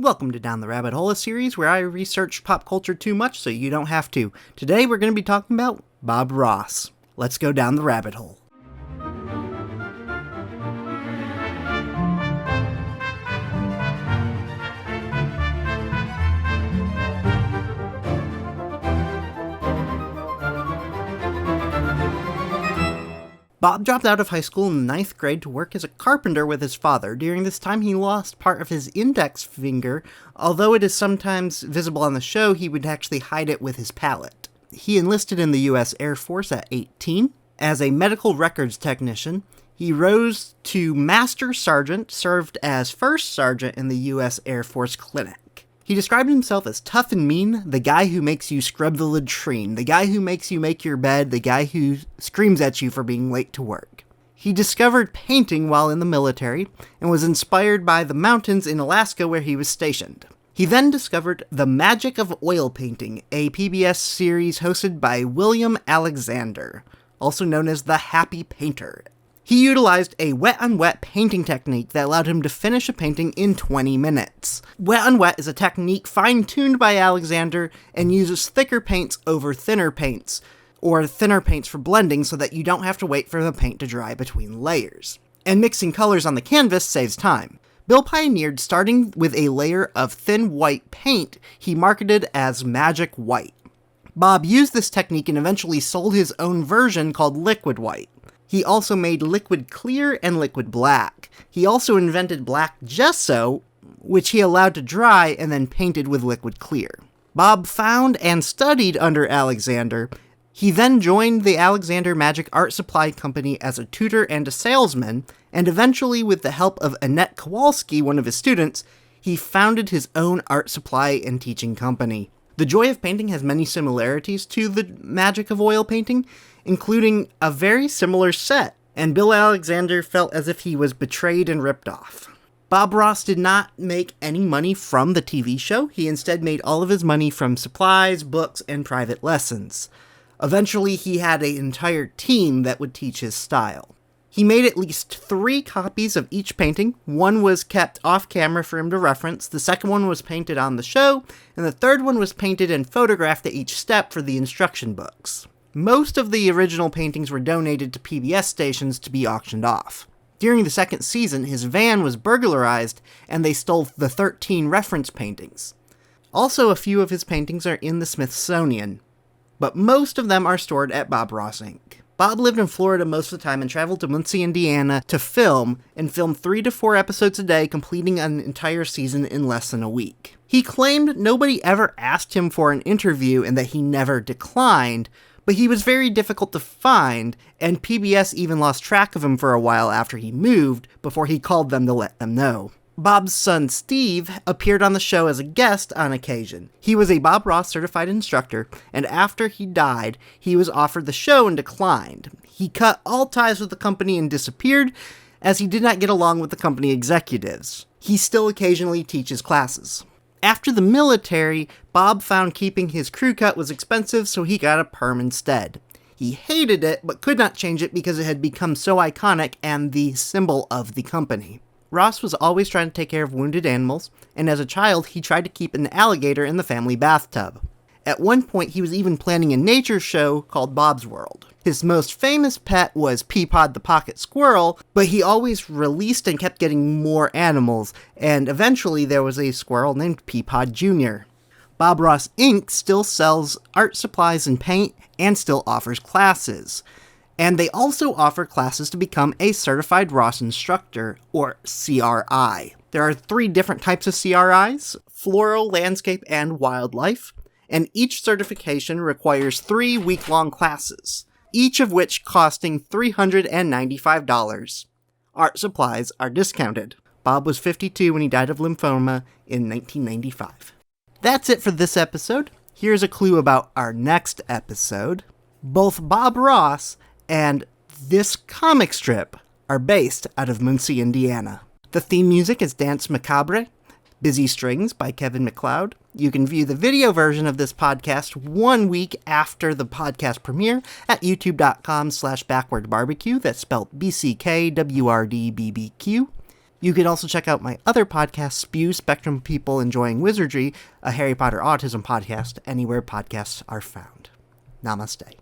Welcome to Down the Rabbit Hole, a series where I research pop culture too much so you don't have to. Today we're going to be talking about Bob Ross. Let's go down the rabbit hole. Bob dropped out of high school in the 9th grade to work as a carpenter with his father. During this time, he lost part of his index finger. Although it is sometimes visible on the show, he would actually hide it with his palette. He enlisted in the U.S. Air Force at 18. As a medical records technician, he rose to Master Sergeant, served as First Sergeant in the U.S. Air Force Clinic. He described himself as tough and mean, the guy who makes you scrub the latrine, the guy who makes you make your bed, the guy who screams at you for being late to work. He discovered painting while in the military and was inspired by the mountains in Alaska where he was stationed. He then discovered The Magic of Oil Painting, a PBS series hosted by William Alexander, also known as the Happy Painter. He utilized a wet-on-wet painting technique that allowed him to finish a painting in 20 minutes. Wet-on-wet is a technique fine-tuned by Alexander and uses thicker paints over thinner paints, or thinner paints for blending so that you don't have to wait for the paint to dry between layers. And mixing colors on the canvas saves time. Bill pioneered starting with a layer of thin white paint he marketed as Magic White. Bob used this technique and eventually sold his own version called Liquid White. He also made liquid clear and liquid black. He also invented black gesso, which he allowed to dry and then painted with liquid clear. Bob found and studied under Alexander. He then joined the Alexander Magic Art Supply Company as a tutor and a salesman, and eventually, with the help of Annette Kowalski, one of his students, he founded his own art supply and teaching company. The Joy of Painting has many similarities to The Magic of Oil Painting, including a very similar set, and Bill Alexander felt as if he was betrayed and ripped off. Bob Ross did not make any money from the TV show. He instead made all of his money from supplies, books, and private lessons. Eventually, he had an entire team that would teach his style. He made at least 3 copies of each painting. One was kept off camera for him to reference, the second one was painted on the show, and the third one was painted and photographed at each step for the instruction books. Most of the original paintings were donated to PBS stations to be auctioned off. During the second season, his van was burglarized, and they stole the 13 reference paintings. Also, a few of his paintings are in the Smithsonian, but most of them are stored at Bob Ross Inc. Bob lived in Florida most of the time and traveled to Muncie, Indiana to film, and filmed 3 to 4 episodes a day, completing an entire season in less than a week. He claimed nobody ever asked him for an interview and that he never declined, but he was very difficult to find, and PBS even lost track of him for a while after he moved, before he called them to let them know. Bob's son Steve appeared on the show as a guest on occasion. He was a Bob Ross certified instructor, and after he died, he was offered the show and declined. He cut all ties with the company and disappeared, as he did not get along with the company executives. He still occasionally teaches classes. After the military, Bob found keeping his crew cut was expensive, so he got a perm instead. He hated it, but could not change it because it had become so iconic and the symbol of the company. Ross was always trying to take care of wounded animals, and as a child, he tried to keep an alligator in the family bathtub. At one point, he was even planning a nature show called Bob's World. His most famous pet was Peapod the pocket squirrel, but he always released and kept getting more animals, and eventually there was a squirrel named Peapod Jr. Bob Ross Inc. still sells art supplies and paint, and still offers classes. And they also offer classes to become a Certified Ross Instructor, or CRI. There are 3 different types of CRIs: Floral, Landscape, and Wildlife, and each certification requires 3 week-long classes, each of which costing $395. Art supplies are discounted. Bob was 52 when he died of lymphoma in 1995. That's it for this episode. Here's a clue about our next episode. Both Bob Ross and this comic strip are based out of Muncie, Indiana. The theme music is Danse Macabre, Busy Strings by Kevin MacLeod. You can view the video version of this podcast 1 week after the podcast premiere at youtube.com/Bckwrdbbq. That's spelled Bckwrdbbq. You can also check out my other podcast, Spew Spectrum People Enjoying Wizardry, a Harry Potter Autism podcast, anywhere podcasts are found. Namaste.